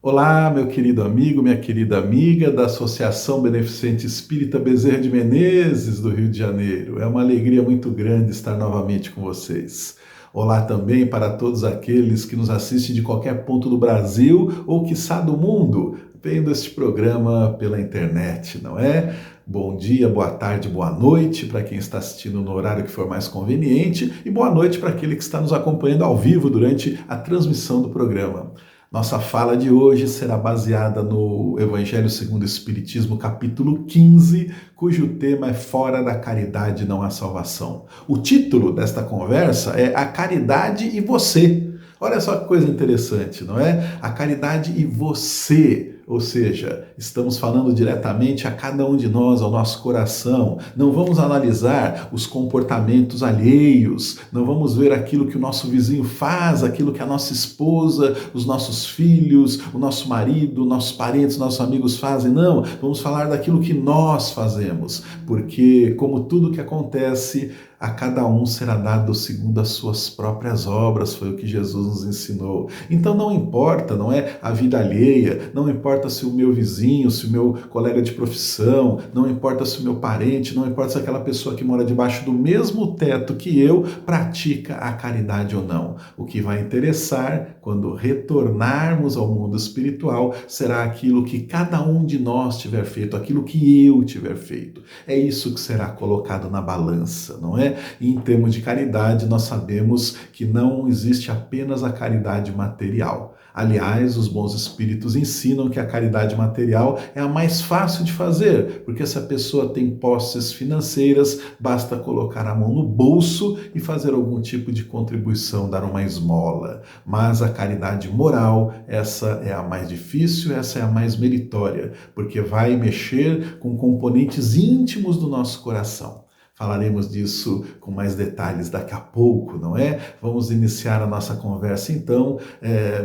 Olá, meu querido amigo, minha querida amiga da Associação Beneficente Espírita Bezerra de Menezes, do Rio de Janeiro. É uma alegria muito grande estar novamente com vocês. Olá também para todos aqueles que nos assistem de qualquer ponto do Brasil ou quiçá do mundo, vendo este programa pela internet, não é? Bom dia, boa tarde, boa noite para quem está assistindo no horário que for mais conveniente e boa noite para aquele que está nos acompanhando ao vivo durante a transmissão do programa. Nossa fala de hoje será baseada no Evangelho segundo o Espiritismo, capítulo 15, cujo tema é Fora da Caridade não há salvação. O título desta conversa é A Caridade e Você. Olha só que coisa interessante, não é? A caridade e você. Ou seja, estamos falando diretamente a cada um de nós, ao nosso coração. Não vamos analisar os comportamentos alheios, não vamos ver aquilo que o nosso vizinho faz, aquilo que a nossa esposa, os nossos filhos, o nosso marido, nossos parentes, nossos amigos fazem. Não, vamos falar daquilo que nós fazemos, porque como tudo que acontece, a cada um será dado segundo as suas próprias obras, foi o que Jesus nos ensinou. Então não importa, não é a vida alheia, não importa se o meu vizinho, se o meu colega de profissão, não importa se o meu parente, não importa se aquela pessoa que mora debaixo do mesmo teto que eu pratica a caridade ou não. O que vai interessar quando retornarmos ao mundo espiritual será aquilo que cada um de nós tiver feito, aquilo que eu tiver feito. É isso que será colocado na balança, não é? E em termos de caridade, nós sabemos que não existe apenas a caridade material. Aliás, os bons espíritos ensinam que a caridade material é a mais fácil de fazer, porque se a pessoa tem posses financeiras, basta colocar a mão no bolso e fazer algum tipo de contribuição, dar uma esmola. Mas a caridade moral, essa é a mais difícil, essa é a mais meritória, porque vai mexer com componentes íntimos do nosso coração. Falaremos disso com mais detalhes daqui a pouco, não é? Vamos iniciar a nossa conversa então,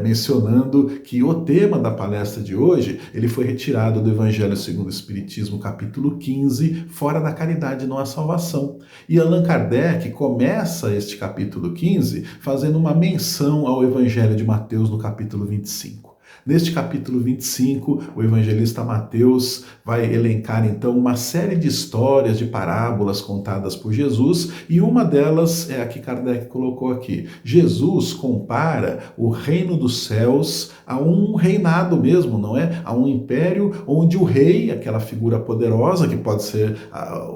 mencionando que o tema da palestra de hoje, ele foi retirado do Evangelho segundo o Espiritismo, capítulo 15, Fora da Caridade não há salvação. E Allan Kardec começa este capítulo 15 fazendo uma menção ao Evangelho de Mateus no capítulo 25. Neste capítulo 25, o evangelista Mateus vai elencar então uma série de histórias, de parábolas contadas por Jesus, e uma delas é a que Kardec colocou aqui. Jesus compara o reino dos céus a um reinado mesmo, não é? A um império onde o rei, aquela figura poderosa, que pode ser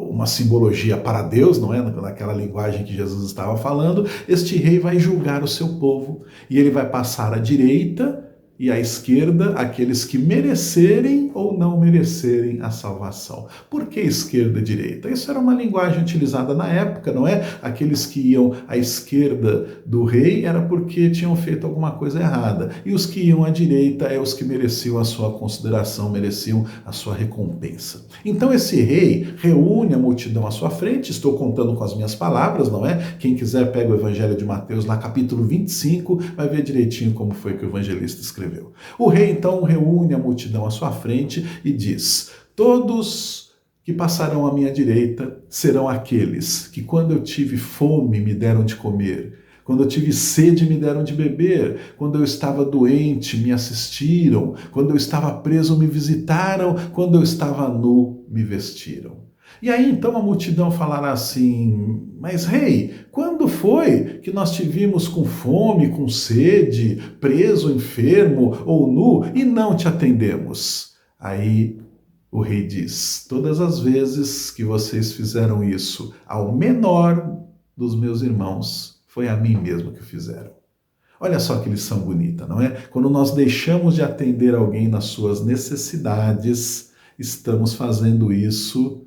uma simbologia para Deus, não é? Naquela linguagem que Jesus estava falando, este rei vai julgar o seu povo e ele vai passar à direita e à esquerda aqueles que merecerem ou não merecerem a salvação. Por que esquerda e direita? Isso era uma linguagem utilizada na época, não é? Aqueles que iam à esquerda do rei era porque tinham feito alguma coisa errada. E os que iam à direita é os que mereciam a sua consideração, mereciam a sua recompensa. Então esse rei reúne a multidão à sua frente, estou contando com as minhas palavras, não é? Quem quiser pega o Evangelho de Mateus, lá capítulo 25, vai ver direitinho como foi que o evangelista escreveu. O rei então reúne a multidão à sua frente e diz: todos que passarão à minha direita serão aqueles que, quando eu tive fome, me deram de comer, quando eu tive sede, me deram de beber, quando eu estava doente, me assistiram, quando eu estava preso, me visitaram, quando eu estava nu, me vestiram. E aí então a multidão falará assim: mas rei, quando foi que nós te vimos com fome, com sede, preso, enfermo ou nu e não te atendemos? Aí o rei diz: todas as vezes que vocês fizeram isso ao menor dos meus irmãos, foi a mim mesmo que fizeram. Olha só que lição bonita, não é? Quando nós deixamos de atender alguém nas suas necessidades, estamos fazendo isso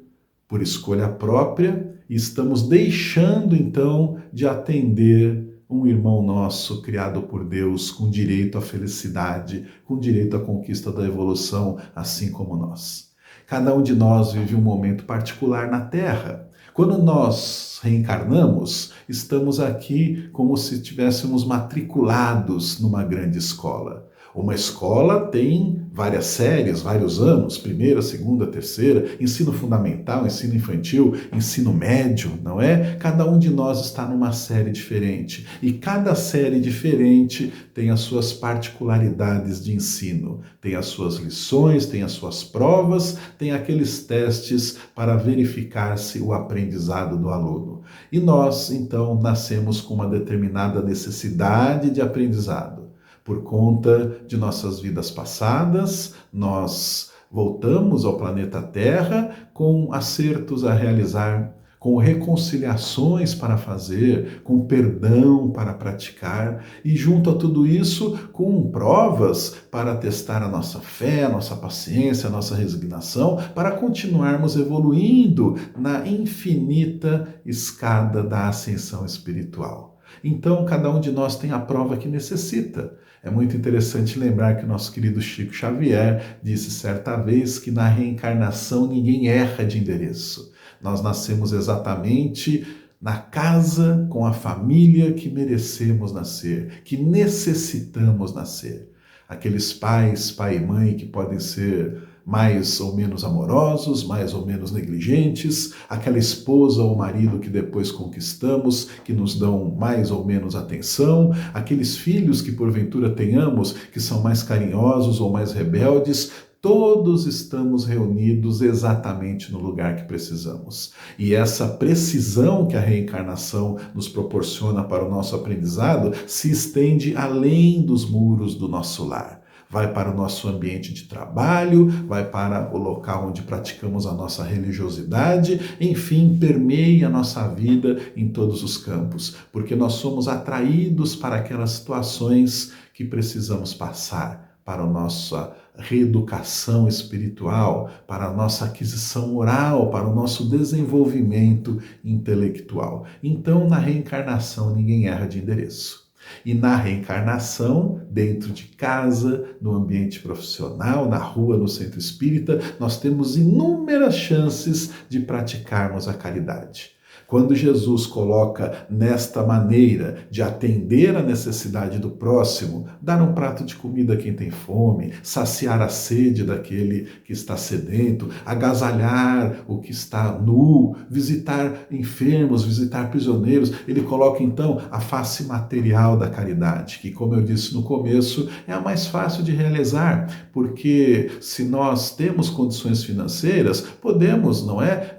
por escolha própria e estamos deixando então de atender um irmão nosso criado por Deus com direito à felicidade, com direito à conquista da evolução, assim como nós. Cada um de nós vive um momento particular na Terra. Quando nós reencarnamos, estamos aqui como se estivéssemos matriculados numa grande escola. Uma escola tem várias séries, vários anos, primeira, segunda, terceira, ensino fundamental, ensino infantil, ensino médio, não é? Cada um de nós está numa série diferente e cada série diferente tem as suas particularidades de ensino, tem as suas lições, tem as suas provas, tem aqueles testes para verificar-se o aprendizado do aluno. E nós, então, nascemos com uma determinada necessidade de aprendizado. Por conta de nossas vidas passadas, nós voltamos ao planeta Terra com acertos a realizar, com reconciliações para fazer, com perdão para praticar e, junto a tudo isso, com provas para testar a nossa fé, a nossa paciência, a nossa resignação, para continuarmos evoluindo na infinita escada da ascensão espiritual. Então, cada um de nós tem a prova que necessita. É muito interessante lembrar que o nosso querido Chico Xavier disse certa vez que na reencarnação ninguém erra de endereço. Nós nascemos exatamente na casa, com a família que merecemos nascer, que necessitamos nascer. Aqueles pais, pai e mãe que podem ser mais ou menos amorosos, mais ou menos negligentes, aquela esposa ou marido que depois conquistamos, que nos dão mais ou menos atenção, aqueles filhos que porventura tenhamos, que são mais carinhosos ou mais rebeldes, todos estamos reunidos exatamente no lugar que precisamos. E essa precisão que a reencarnação nos proporciona para o nosso aprendizado se estende além dos muros do nosso lar. Vai para o nosso ambiente de trabalho, vai para o local onde praticamos a nossa religiosidade, enfim, permeia a nossa vida em todos os campos, porque nós somos atraídos para aquelas situações que precisamos passar para a nossa reeducação espiritual, para a nossa aquisição moral, para o nosso desenvolvimento intelectual. Então, na reencarnação, ninguém erra de endereço. E na reencarnação, dentro de casa, no ambiente profissional, na rua, no centro espírita, nós temos inúmeras chances de praticarmos a caridade. Quando Jesus coloca nesta maneira de atender a necessidade do próximo, dar um prato de comida a quem tem fome, saciar a sede daquele que está sedento, agasalhar o que está nu, visitar enfermos, visitar prisioneiros, ele coloca então a face material da caridade, que, como eu disse no começo, é a mais fácil de realizar, porque se nós temos condições financeiras, podemos, não é,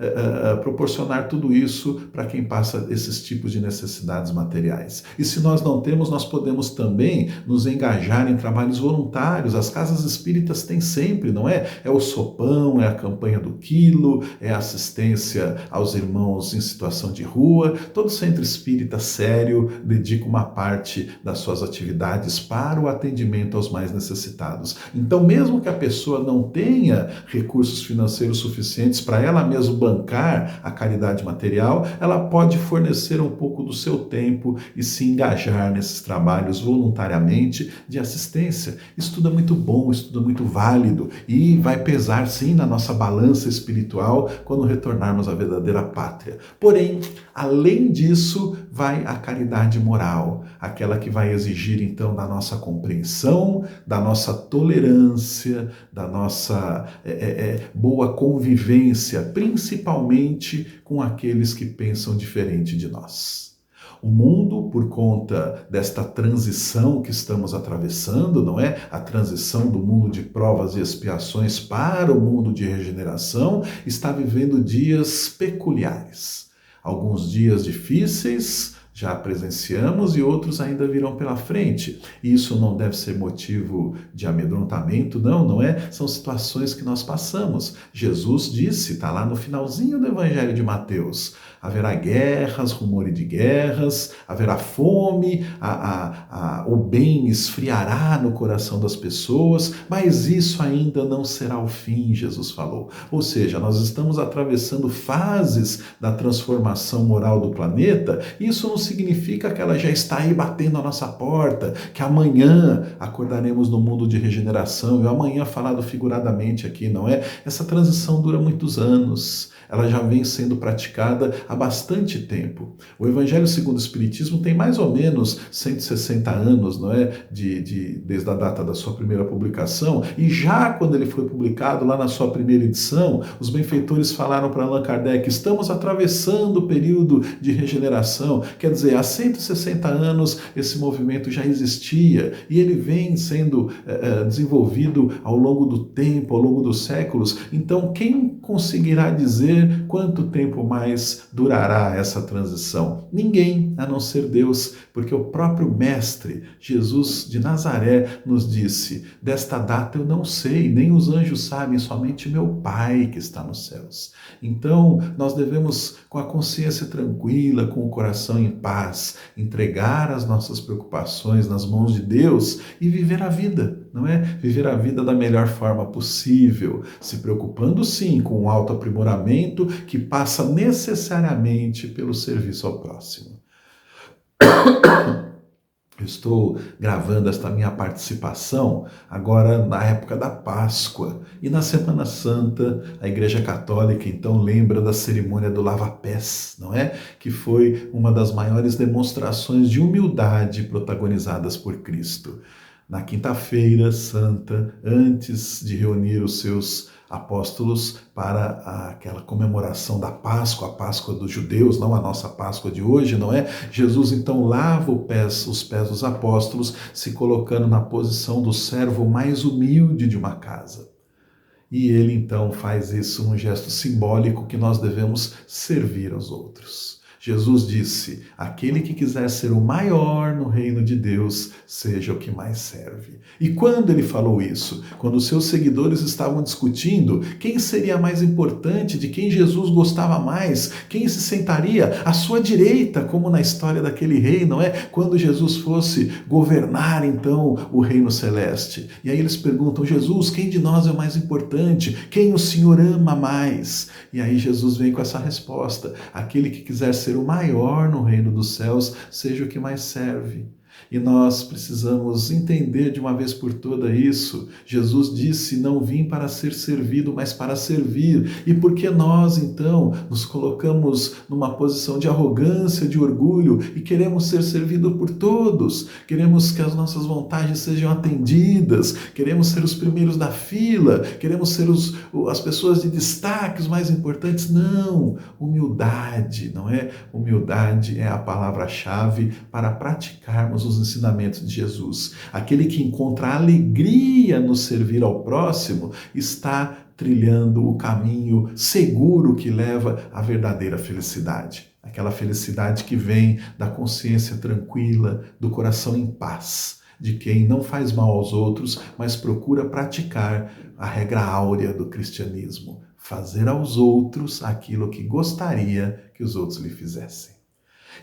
proporcionar tudo isso para quem passa esses tipos de necessidades materiais. E se nós não temos, nós podemos também nos engajar em trabalhos voluntários. As casas espíritas têm sempre, não é? É o sopão, é a campanha do quilo, é a assistência aos irmãos em situação de rua. Todo centro espírita sério dedica uma parte das suas atividades para o atendimento aos mais necessitados. Então, mesmo que a pessoa não tenha recursos financeiros suficientes para ela mesma bancar a caridade material, ela pode fornecer um pouco do seu tempo e se engajar nesses trabalhos voluntariamente de assistência. Isso tudo é muito bom, isso tudo é muito válido e vai pesar sim na nossa balança espiritual quando retornarmos à verdadeira pátria. Porém, além disso, vai a caridade moral, aquela que vai exigir então da nossa compreensão, da nossa tolerância, da nossa boa convivência, principalmente com aqueles que pensam diferente de nós. O mundo, por conta desta transição que estamos atravessando, não é? A transição do mundo de provas e expiações para o mundo de regeneração, está vivendo dias peculiares. Alguns dias difíceis, já presenciamos, e outros ainda virão pela frente. Isso não deve ser motivo de amedrontamento, não é? São situações que nós passamos. Jesus disse, está lá no finalzinho do Evangelho de Mateus, haverá guerras, rumores de guerras, haverá fome, o bem esfriará no coração das pessoas, mas isso ainda não será o fim, Jesus falou. Ou seja, nós estamos atravessando fases da transformação moral do planeta, e isso nos significa que ela já está aí batendo a nossa porta, que amanhã acordaremos no mundo de regeneração, e amanhã falado figuradamente aqui, não é? Essa transição dura muitos anos, ela já vem sendo praticada há bastante tempo. O Evangelho segundo o Espiritismo tem mais ou menos 160 anos, não é? Desde a data da sua primeira publicação, e já quando ele foi publicado, lá na sua primeira edição, os benfeitores falaram para Allan Kardec: estamos atravessando o período de regeneração. Quer dizer, há 160 anos esse movimento já existia e ele vem sendo desenvolvido ao longo do tempo, ao longo dos séculos. Então, quem conseguirá dizer quanto tempo mais durará essa transição? Ninguém, a não ser Deus, porque o próprio Mestre, Jesus de Nazaré, nos disse: desta data eu não sei, nem os anjos sabem, somente meu Pai que está nos céus. Então, nós devemos, com a consciência tranquila, com o coração em paz, entregar as nossas preocupações nas mãos de Deus e viver a vida, não é? Viver a vida da melhor forma possível, se preocupando sim com o autoaprimoramento que passa necessariamente pelo serviço ao próximo. Eu estou gravando esta minha participação agora na época da Páscoa, e na Semana Santa a Igreja Católica então lembra da cerimônia do lava-pés, não é? Que foi uma das maiores demonstrações de humildade protagonizadas por Cristo. Na quinta-feira santa, antes de reunir os seus apóstolos para aquela comemoração da Páscoa, a Páscoa dos judeus, não a nossa Páscoa de hoje, não é? Jesus então lava os pés dos apóstolos, se colocando na posição do servo mais humilde de uma casa. E ele então faz isso num gesto simbólico que nós devemos servir aos outros. Jesus disse: aquele que quiser ser o maior no reino de Deus, seja o que mais serve. E quando ele falou isso? Quando os seus seguidores estavam discutindo quem seria mais importante, de quem Jesus gostava mais, quem se sentaria à sua direita, como na história daquele rei, não é? Quando Jesus fosse governar então o reino celeste. E aí eles perguntam: Jesus, quem de nós é o mais importante? Quem o Senhor ama mais? E aí Jesus vem com essa resposta: aquele que quiser ser o maior no reino dos céus, seja o que mais serve. E nós precisamos entender de uma vez por todas isso. Jesus disse: não vim para ser servido, mas para servir. E por que nós, então, nos colocamos numa posição de arrogância, de orgulho e queremos ser servidos por todos? Queremos que as nossas vontades sejam atendidas, queremos ser os primeiros da fila, queremos ser as pessoas de destaque, os mais importantes. Não! Humildade, não é? Humildade é a palavra-chave para praticarmos os ensinamentos de Jesus. Aquele que encontra alegria no servir ao próximo está trilhando o caminho seguro que leva à verdadeira felicidade. Aquela felicidade que vem da consciência tranquila, do coração em paz, de quem não faz mal aos outros, mas procura praticar a regra áurea do cristianismo: fazer aos outros aquilo que gostaria que os outros lhe fizessem.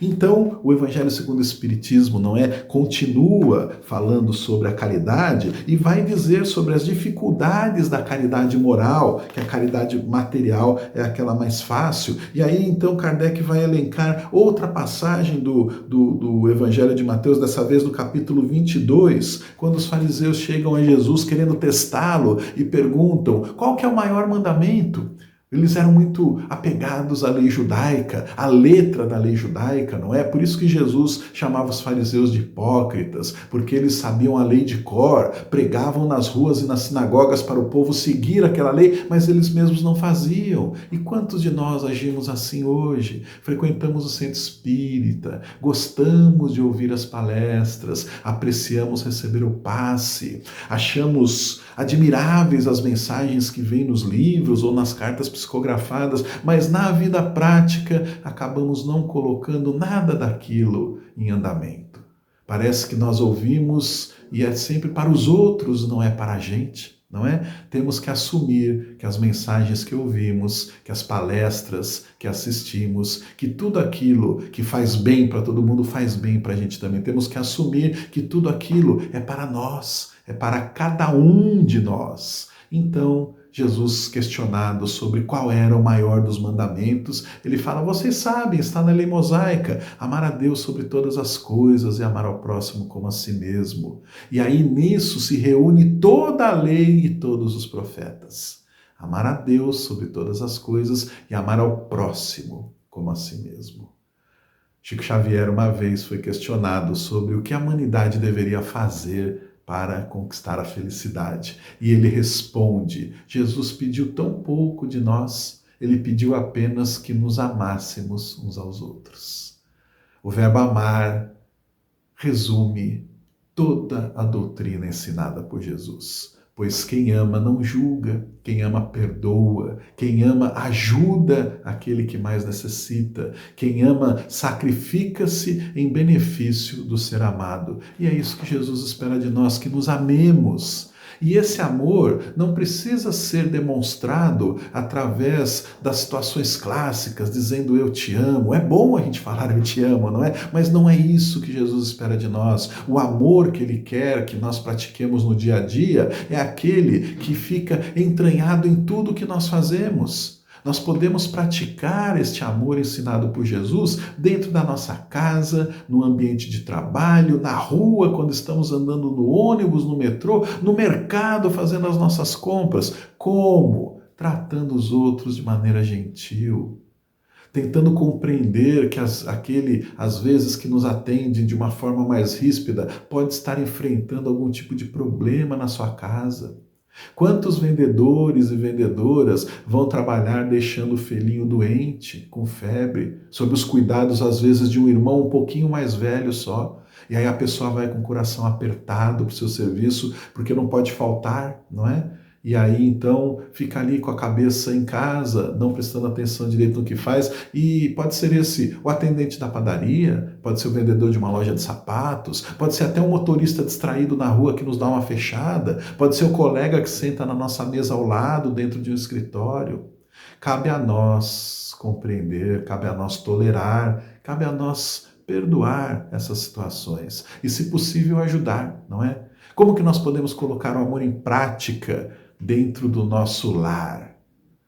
Então, o Evangelho segundo o Espiritismo, não é? Continua falando sobre a caridade e vai dizer sobre as dificuldades da caridade moral, que a caridade material é aquela mais fácil. E aí, então, Kardec vai elencar outra passagem do Evangelho de Mateus, dessa vez no capítulo 22, quando os fariseus chegam a Jesus querendo testá-lo e perguntam: qual que é o maior mandamento? Eles eram muito apegados à lei judaica, à letra da lei judaica, não é? Por isso que Jesus chamava os fariseus de hipócritas, porque eles sabiam a lei de cor, pregavam nas ruas e nas sinagogas para o povo seguir aquela lei, mas eles mesmos não faziam. E quantos de nós agimos assim hoje? Frequentamos o centro espírita, gostamos de ouvir as palestras, apreciamos receber o passe, achamos admiráveis as mensagens que vêm nos livros ou nas cartas psicografadas, mas na vida prática acabamos não colocando nada daquilo em andamento. Parece que nós ouvimos e é sempre para os outros, não é para a gente, não é? Temos que assumir que as mensagens que ouvimos, que as palestras que assistimos, que tudo aquilo que faz bem para todo mundo faz bem para a gente também. Temos que assumir que tudo aquilo é para nós, é para cada um de nós. Então, Jesus, questionado sobre qual era o maior dos mandamentos, ele fala: vocês sabem, está na lei mosaica, amar a Deus sobre todas as coisas e amar ao próximo como a si mesmo. E aí nisso se reúne toda a lei e todos os profetas. Amar a Deus sobre todas as coisas e amar ao próximo como a si mesmo. Chico Xavier uma vez foi questionado sobre o que a humanidade deveria fazer para conquistar a felicidade. E ele responde: Jesus pediu tão pouco de nós, ele pediu apenas que nos amássemos uns aos outros. O verbo amar resume toda a doutrina ensinada por Jesus. Pois quem ama não julga, quem ama perdoa, quem ama ajuda aquele que mais necessita, quem ama sacrifica-se em benefício do ser amado. E é isso que Jesus espera de nós, que nos amemos. E esse amor não precisa ser demonstrado através das situações clássicas, dizendo eu te amo. É bom a gente falar eu te amo, não é? Mas não é isso que Jesus espera de nós. O amor que Ele quer que nós pratiquemos no dia a dia é aquele que fica entranhado em tudo que nós fazemos. Nós podemos praticar este amor ensinado por Jesus dentro da nossa casa, no ambiente de trabalho, na rua, quando estamos andando no ônibus, no metrô, no mercado, fazendo as nossas compras. Como? Tratando os outros de maneira gentil. Tentando compreender que aquele, às vezes, que nos atende de uma forma mais ríspida, pode estar enfrentando algum tipo de problema na sua casa. Quantos vendedores e vendedoras vão trabalhar deixando o filhinho doente, com febre, sob os cuidados, às vezes, de um irmão um pouquinho mais velho só? E aí a pessoa vai com o coração apertado para o seu serviço, porque não pode faltar, não é? E aí, então, fica ali com a cabeça em casa, não prestando atenção direito no que faz, e pode ser esse o atendente da padaria, pode ser o vendedor de uma loja de sapatos, pode ser até um motorista distraído na rua que nos dá uma fechada, pode ser o colega que senta na nossa mesa ao lado, dentro de um escritório. Cabe a nós compreender, cabe a nós tolerar, cabe a nós perdoar essas situações e, se possível, ajudar, não é? Como que nós podemos colocar o amor em prática dentro do nosso lar,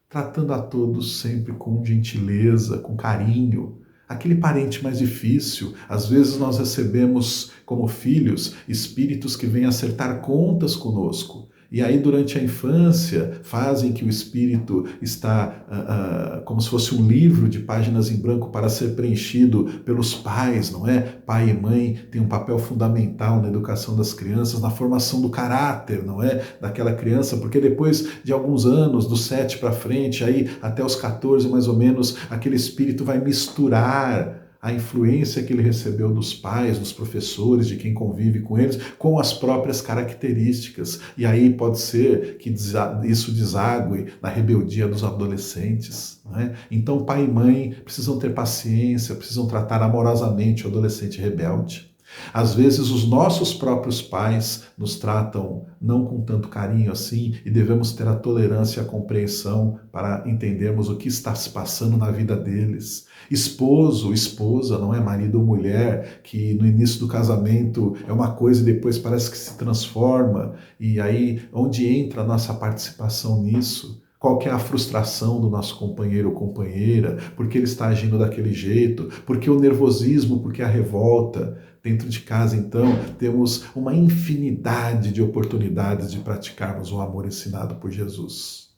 tratando a todos sempre com gentileza, com carinho? Aquele parente mais difícil, às vezes nós recebemos como filhos espíritos que vêm acertar contas conosco. E aí, durante a infância, fazem que o espírito está como se fosse um livro de páginas em branco para ser preenchido pelos pais, não é? Pai e mãe têm um papel fundamental na educação das crianças, na formação do caráter, não é? Daquela criança, porque depois de alguns anos, dos 7 para frente, aí até os 14 mais ou menos, aquele espírito vai misturar a influência que ele recebeu dos pais, dos professores, de quem convive com eles, com as próprias características. E aí pode ser que isso desague na rebeldia dos adolescentes, não é? Então pai e mãe precisam ter paciência, precisam tratar amorosamente o adolescente rebelde. Às vezes os nossos próprios pais nos tratam não com tanto carinho assim e devemos ter a tolerância e a compreensão para entendermos o que está se passando na vida deles. Esposo, esposa, não é marido ou mulher, que no início do casamento é uma coisa e depois parece que se transforma. E aí, onde entra a nossa participação nisso? Qual que é a frustração do nosso companheiro ou companheira? Por que ele está agindo daquele jeito? Por que o nervosismo? Por que a revolta? Dentro de casa, então, temos uma infinidade de oportunidades de praticarmos o amor ensinado por Jesus.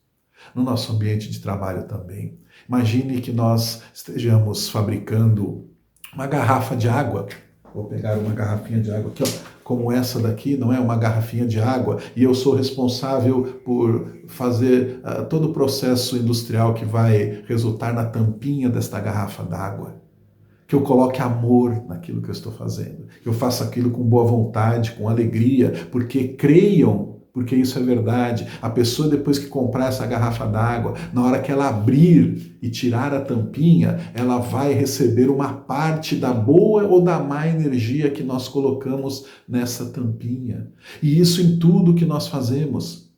No nosso ambiente de trabalho também. Imagine que nós estejamos fabricando uma garrafa de água. Vou pegar uma garrafinha de água aqui, ó, como essa daqui, não é uma garrafinha de água, e eu sou responsável por fazer todo o processo industrial que vai resultar na tampinha desta garrafa d'água. Que eu coloque amor naquilo que eu estou fazendo, que eu faça aquilo com boa vontade, com alegria, porque creiam, porque isso é verdade. A pessoa, depois que comprar essa garrafa d'água, na hora que ela abrir e tirar a tampinha, ela vai receber uma parte da boa ou da má energia que nós colocamos nessa tampinha. E isso em tudo que nós fazemos.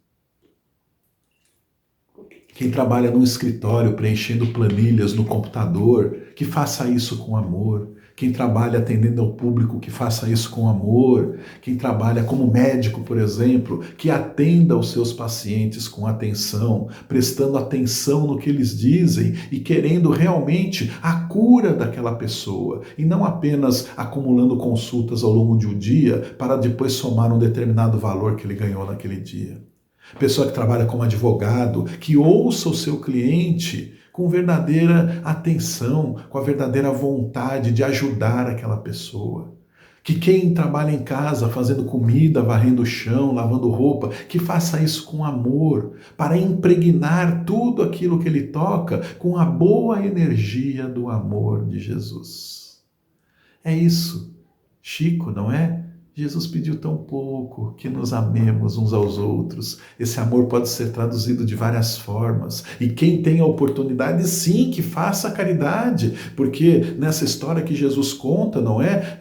Quem trabalha num escritório preenchendo planilhas no computador, que faça isso com amor. Quem trabalha atendendo ao público, que faça isso com amor. Quem trabalha como médico, por exemplo, que atenda aos seus pacientes com atenção, prestando atenção no que eles dizem e querendo realmente a cura daquela pessoa, e não apenas acumulando consultas ao longo de um dia para depois somar um determinado valor que ele ganhou naquele dia. Pessoa que trabalha como advogado, que ouça o seu cliente com verdadeira atenção, com a verdadeira vontade de ajudar aquela pessoa. Que quem trabalha em casa, fazendo comida, varrendo o chão, lavando roupa, que faça isso com amor, para impregnar tudo aquilo que ele toca com a boa energia do amor de Jesus. É isso, Chico, não é? Jesus pediu tão pouco, que nos amemos uns aos outros. Esse amor pode ser traduzido de várias formas. E quem tem a oportunidade, sim, que faça a caridade. Porque nessa história que Jesus conta, não é?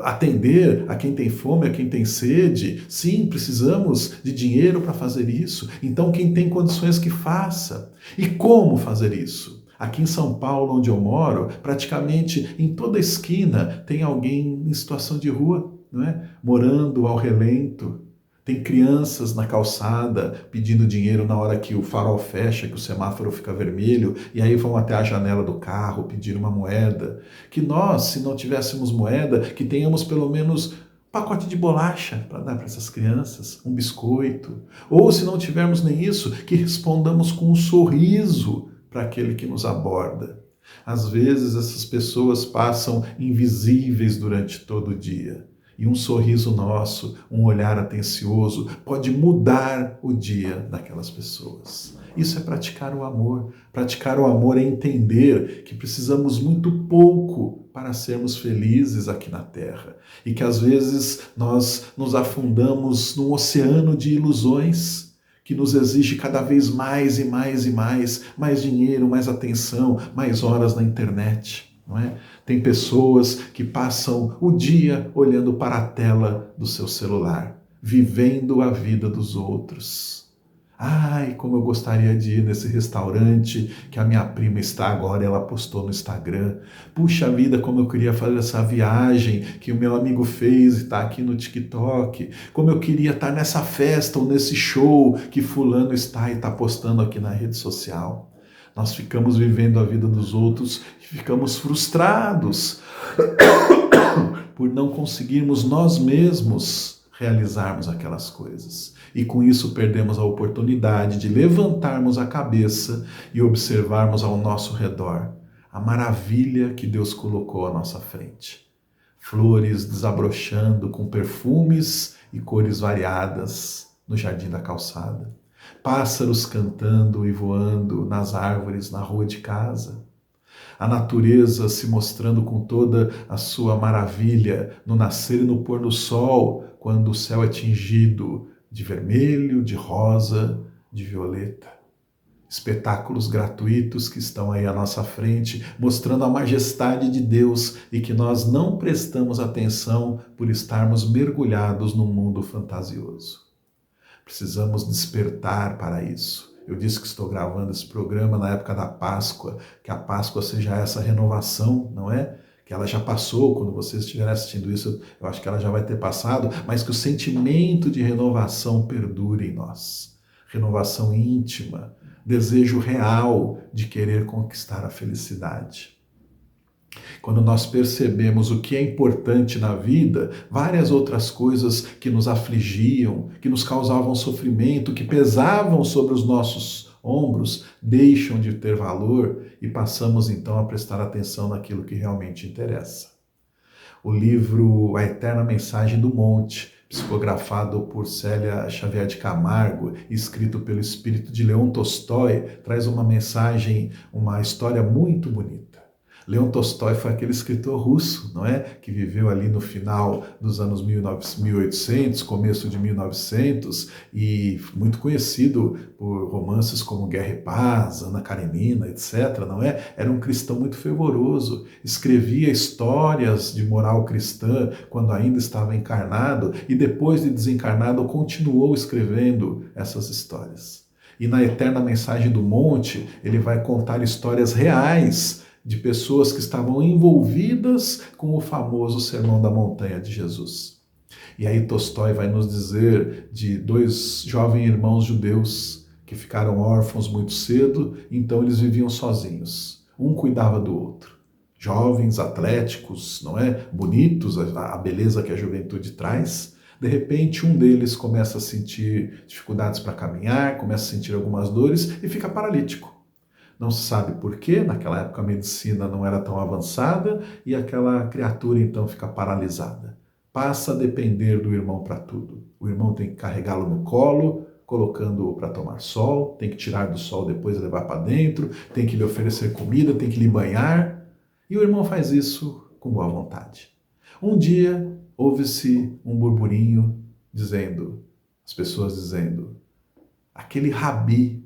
Atender a quem tem fome, a quem tem sede. Sim, precisamos de dinheiro para fazer isso. Então quem tem condições que faça. E como fazer isso? Aqui em São Paulo, onde eu moro, praticamente em toda esquina tem alguém em situação de rua, não é? Morando ao relento. Tem crianças na calçada pedindo dinheiro na hora que o farol fecha, que o semáforo fica vermelho, e aí vão até a janela do carro pedir uma moeda. Que nós, se não tivéssemos moeda, que tenhamos pelo menos pacote de bolacha para dar para essas crianças, um biscoito. Ou se não tivermos nem isso, que respondamos com um sorriso para aquele que nos aborda. Às vezes essas pessoas passam invisíveis durante todo o dia. E um sorriso nosso, um olhar atencioso, pode mudar o dia daquelas pessoas. Isso é praticar o amor. Praticar o amor é entender que precisamos muito pouco para sermos felizes aqui na Terra. E que às vezes nós nos afundamos num oceano de ilusões que nos exige cada vez mais e mais e mais dinheiro, mais atenção, mais horas na internet. Não é? Tem pessoas que passam o dia olhando para a tela do seu celular, vivendo a vida dos outros. Ai, como eu gostaria de ir nesse restaurante que a minha prima está agora, ela postou no Instagram. Puxa vida, como eu queria fazer essa viagem que o meu amigo fez e está aqui no TikTok. Como eu queria estar nessa festa ou nesse show que fulano está e está postando aqui na rede social. Nós ficamos vivendo a vida dos outros e ficamos frustrados por não conseguirmos nós mesmos realizarmos aquelas coisas. E com isso perdemos a oportunidade de levantarmos a cabeça e observarmos ao nosso redor a maravilha que Deus colocou à nossa frente. Flores desabrochando com perfumes e cores variadas no jardim da calçada. Pássaros cantando e voando nas árvores na rua de casa. A natureza se mostrando com toda a sua maravilha no nascer e no pôr do sol, quando o céu é tingido de vermelho, de rosa, de violeta. Espetáculos gratuitos que estão aí à nossa frente, mostrando a majestade de Deus e que nós não prestamos atenção por estarmos mergulhados num mundo fantasioso. Precisamos despertar para isso. Eu disse que estou gravando esse programa na época da Páscoa, que a Páscoa seja essa renovação, não é? Que ela já passou, quando vocês estiverem assistindo isso, eu acho que ela já vai ter passado, mas que o sentimento de renovação perdure em nós. Renovação íntima, desejo real de querer conquistar a felicidade. Quando nós percebemos o que é importante na vida, várias outras coisas que nos afligiam, que nos causavam sofrimento, que pesavam sobre os nossos ombros, deixam de ter valor e passamos então a prestar atenção naquilo que realmente interessa. O livro A Eterna Mensagem do Monte, psicografado por Célia Xavier de Camargo, escrito pelo espírito de Leon Tolstói, traz uma mensagem, uma história muito bonita. Leon Tolstói foi aquele escritor russo, não é? Que viveu ali no final dos anos 1800, começo de 1900, e muito conhecido por romances como Guerra e Paz, Ana Karenina, etc., não é? Era um cristão muito fervoroso, escrevia histórias de moral cristã quando ainda estava encarnado, e depois de desencarnado continuou escrevendo essas histórias. E na Eterna Mensagem do Monte, ele vai contar histórias reais de pessoas que estavam envolvidas com o famoso Sermão da Montanha de Jesus. E aí Tolstói vai nos dizer de dois jovens irmãos judeus que ficaram órfãos muito cedo, então eles viviam sozinhos. Um cuidava do outro. Jovens, atléticos, não é? Bonitos, a beleza que a juventude traz. De repente, um deles começa a sentir dificuldades para caminhar, começa a sentir algumas dores e fica paralítico. Não se sabe por quê, naquela época a medicina não era tão avançada e aquela criatura então fica paralisada. Passa a depender do irmão para tudo. O irmão tem que carregá-lo no colo, colocando-o para tomar sol, tem que tirar do sol depois e levar para dentro, tem que lhe oferecer comida, tem que lhe banhar. E o irmão faz isso com boa vontade. Um dia, ouve-se um burburinho dizendo, as pessoas dizendo, aquele rabi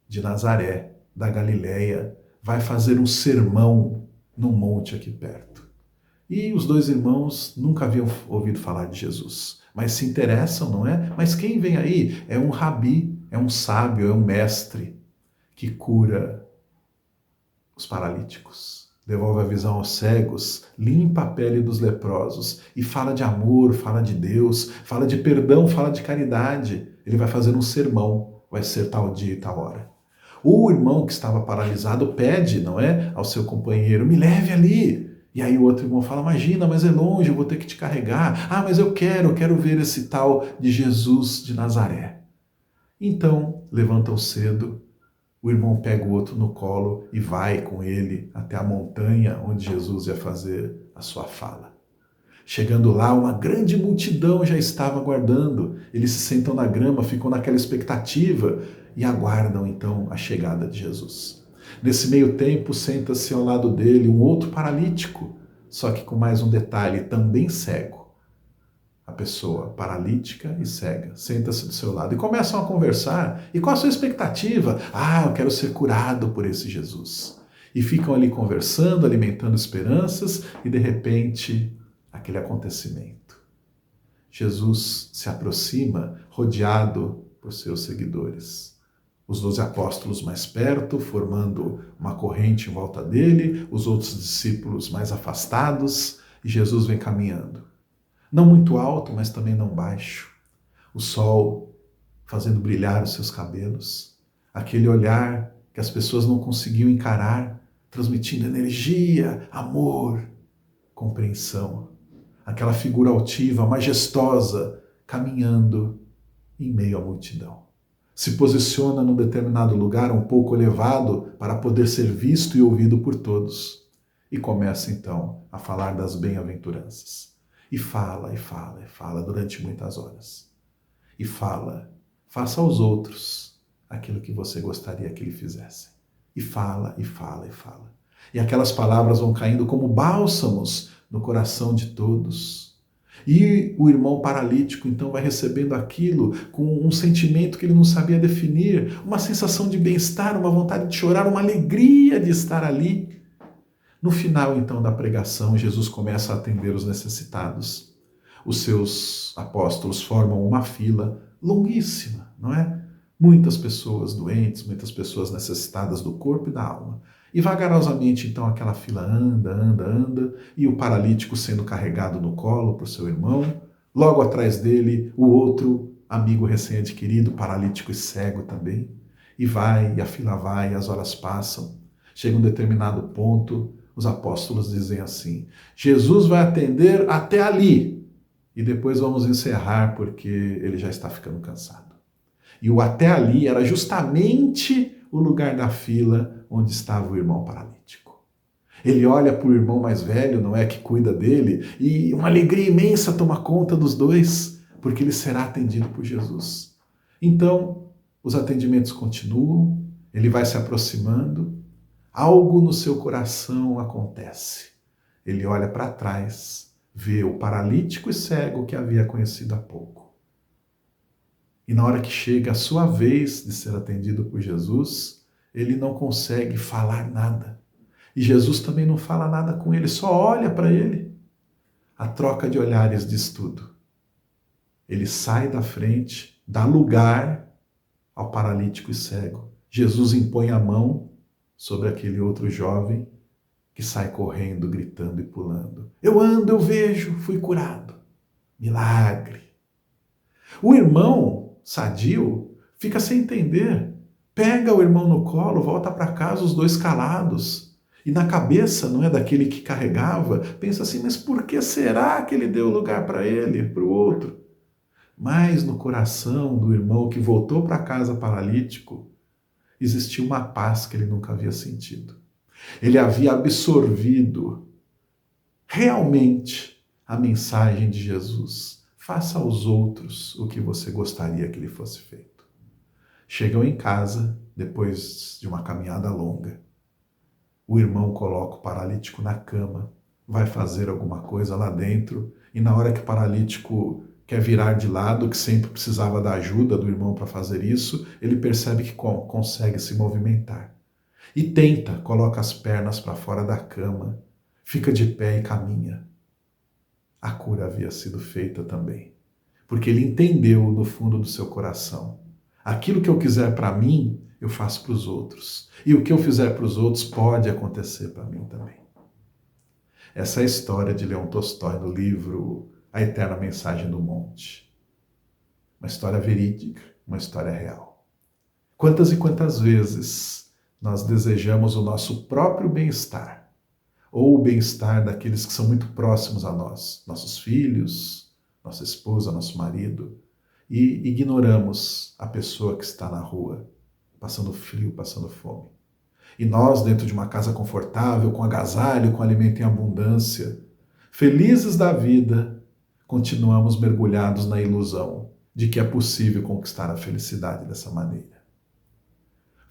de Nazaré, da Galileia, vai fazer um sermão num monte aqui perto. E os dois irmãos nunca haviam ouvido falar de Jesus, mas se interessam, não é? Mas quem vem aí? É um rabi, é um sábio, é um mestre que cura os paralíticos, devolve a visão aos cegos, limpa a pele dos leprosos e fala de amor, fala de Deus, fala de perdão, fala de caridade. Ele vai fazer um sermão, vai ser tal dia e tal hora. O irmão que estava paralisado pede, não é, ao seu companheiro, me leve ali. E aí o outro irmão fala, imagina, mas é longe, eu vou ter que te carregar. Ah, mas eu quero ver esse tal de Jesus de Nazaré. Então, levantam cedo, o irmão pega o outro no colo e vai com ele até a montanha onde Jesus ia fazer a sua fala. Chegando lá, uma grande multidão já estava aguardando. Eles se sentam na grama, ficam naquela expectativa e aguardam então a chegada de Jesus. Nesse meio tempo, senta-se ao lado dele um outro paralítico, só que com mais um detalhe, também cego. A pessoa paralítica e cega senta-se do seu lado e começam a conversar. E qual a sua expectativa? Ah, eu quero ser curado por esse Jesus. E ficam ali conversando, alimentando esperanças e de repente aquele acontecimento. Jesus se aproxima rodeado por seus seguidores. Os 12 apóstolos mais perto, formando uma corrente em volta dele, os outros discípulos mais afastados, e Jesus vem caminhando. Não muito alto, mas também não baixo. O sol fazendo brilhar os seus cabelos. Aquele olhar que as pessoas não conseguiam encarar, transmitindo energia, amor, compreensão. Aquela figura altiva, majestosa, caminhando em meio à multidão. Se posiciona num determinado lugar um pouco elevado para poder ser visto e ouvido por todos. E começa então a falar das bem-aventuranças. E fala, e fala, e fala durante muitas horas. E fala, faça aos outros aquilo que você gostaria que ele fizesse. E fala, e fala, e fala. E aquelas palavras vão caindo como bálsamos no coração de todos. E o irmão paralítico então vai recebendo aquilo com um sentimento que ele não sabia definir, uma sensação de bem-estar, uma vontade de chorar, uma alegria de estar ali. No final então da pregação, Jesus começa a atender os necessitados. Os seus apóstolos formam uma fila longuíssima, não é? Muitas pessoas doentes, muitas pessoas necessitadas do corpo e da alma. E vagarosamente, então, aquela fila anda, e o paralítico sendo carregado no colo por seu irmão. Logo atrás dele, o outro amigo recém-adquirido, paralítico e cego também. E vai, e a fila vai, e as horas passam. Chega um determinado ponto, os apóstolos dizem assim, Jesus vai atender até ali, e depois vamos encerrar, porque ele já está ficando cansado. E o até ali era justamente o lugar da fila onde estava o irmão paralítico. Ele olha para o irmão mais velho, não é, que cuida dele, e uma alegria imensa toma conta dos dois, porque ele será atendido por Jesus. Então, os atendimentos continuam, ele vai se aproximando, algo no seu coração acontece. Ele olha para trás, vê o paralítico e cego que havia conhecido há pouco. E na hora que chega a sua vez de ser atendido por Jesus, ele não consegue falar nada. E Jesus também não fala nada com ele, só olha para ele. A troca de olhares diz tudo. Ele sai da frente, dá lugar ao paralítico e cego. Jesus impõe a mão sobre aquele outro jovem que sai correndo, gritando e pulando. Eu ando, eu vejo, fui curado. Milagre. O irmão sadio fica sem entender. Pega o irmão no colo, volta para casa, os dois calados. E na cabeça, não é daquele que carregava, pensa assim, mas por que será que ele deu lugar para ele, para o outro? Mas no coração do irmão que voltou para casa paralítico, existia uma paz que ele nunca havia sentido. Ele havia absorvido realmente a mensagem de Jesus. Faça aos outros o que você gostaria que lhe fosse feito. Chegam em casa, depois de uma caminhada longa. O irmão coloca o paralítico na cama, vai fazer alguma coisa lá dentro, e na hora que o paralítico quer virar de lado, que sempre precisava da ajuda do irmão para fazer isso, ele percebe que consegue se movimentar. E tenta, coloca as pernas para fora da cama, fica de pé e caminha. A cura havia sido feita também, porque ele entendeu no fundo do seu coração: aquilo que eu quiser para mim, eu faço para os outros. E o que eu fizer para os outros pode acontecer para mim também. Essa é a história de Leon Tolstói no livro A Eterna Mensagem do Monte. Uma história verídica, uma história real. Quantas e quantas vezes nós desejamos o nosso próprio bem-estar, ou o bem-estar daqueles que são muito próximos a nós, nossos filhos, nossa esposa, nosso marido, e ignoramos a pessoa que está na rua, passando frio, passando fome. E nós, dentro de uma casa confortável, com agasalho, com alimento em abundância, felizes da vida, continuamos mergulhados na ilusão de que é possível conquistar a felicidade dessa maneira.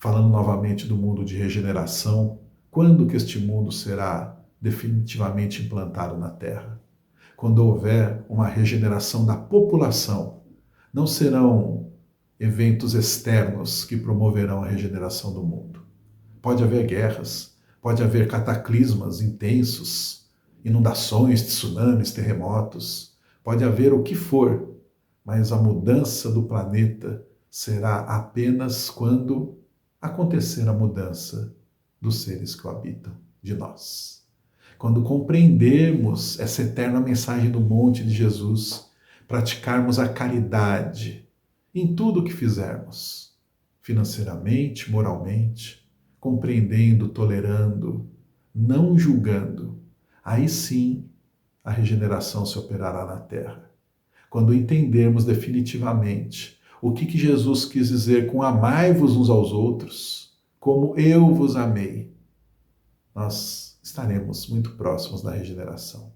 Falando novamente do mundo de regeneração, quando que este mundo será definitivamente implantado na Terra? Quando houver uma regeneração da população, não serão eventos externos que promoverão a regeneração do mundo. Pode haver guerras, pode haver cataclismas intensos, inundações, tsunamis, terremotos, pode haver o que for, mas a mudança do planeta será apenas quando acontecer a mudança dos seres que o habitam, de nós. Quando compreendermos essa eterna mensagem do monte de Jesus, praticarmos a caridade em tudo o que fizermos, financeiramente, moralmente, compreendendo, tolerando, não julgando, aí sim a regeneração se operará na Terra. Quando entendermos definitivamente o que Jesus quis dizer com amai-vos uns aos outros, como eu vos amei, nós estaremos muito próximos da regeneração.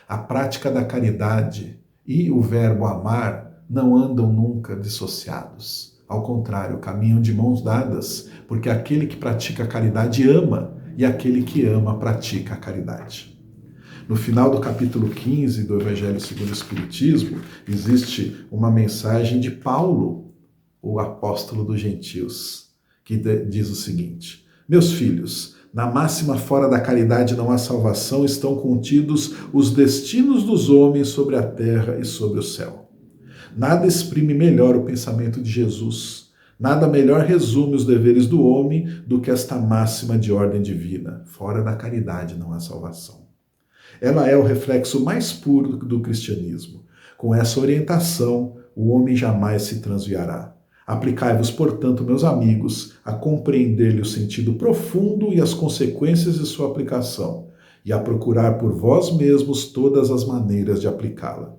A prática da caridade e o verbo amar não andam nunca dissociados. Ao contrário, caminham de mãos dadas, porque aquele que pratica a caridade ama, e aquele que ama pratica a caridade. No final do capítulo 15 do Evangelho segundo o Espiritismo, existe uma mensagem de Paulo, o apóstolo dos gentios, que diz o seguinte: meus filhos, na máxima fora da caridade não há salvação, estão contidos os destinos dos homens sobre a terra e sobre o céu. Nada exprime melhor o pensamento de Jesus, nada melhor resume os deveres do homem do que esta máxima de ordem divina: fora da caridade não há salvação. Ela é o reflexo mais puro do cristianismo. Com essa orientação, o homem jamais se transviará. Aplicai-vos, portanto, meus amigos, a compreender-lhe o sentido profundo e as consequências de sua aplicação, e a procurar por vós mesmos todas as maneiras de aplicá-la.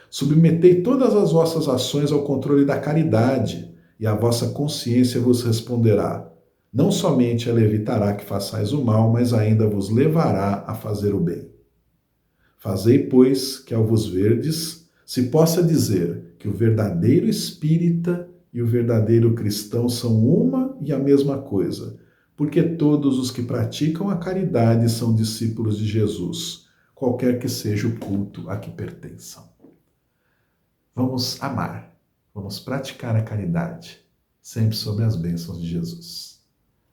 Submetei todas as vossas ações ao controle da caridade, e a vossa consciência vos responderá. Não somente ela evitará que façais o mal, mas ainda vos levará a fazer o bem. Fazei, pois, que ao vos verdes, se possa dizer que o verdadeiro espírita e o verdadeiro cristão são uma e a mesma coisa, porque todos os que praticam a caridade são discípulos de Jesus, qualquer que seja o culto a que pertençam. Vamos amar, vamos praticar a caridade, sempre sob as bênçãos de Jesus.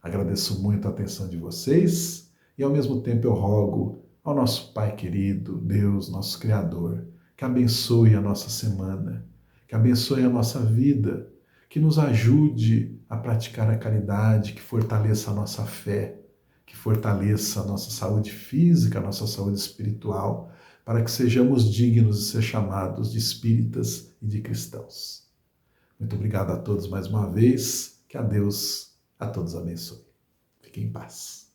Agradeço muito a atenção de vocês e, ao mesmo tempo, eu rogo ao nosso Pai querido, Deus, nosso Criador, que abençoe a nossa semana, que abençoe a nossa vida, que nos ajude a praticar a caridade, que fortaleça a nossa fé, que fortaleça a nossa saúde física, a nossa saúde espiritual, para que sejamos dignos de ser chamados de espíritas e de cristãos. Muito obrigado a todos mais uma vez, que a Deus a todos abençoe. Fiquem em paz.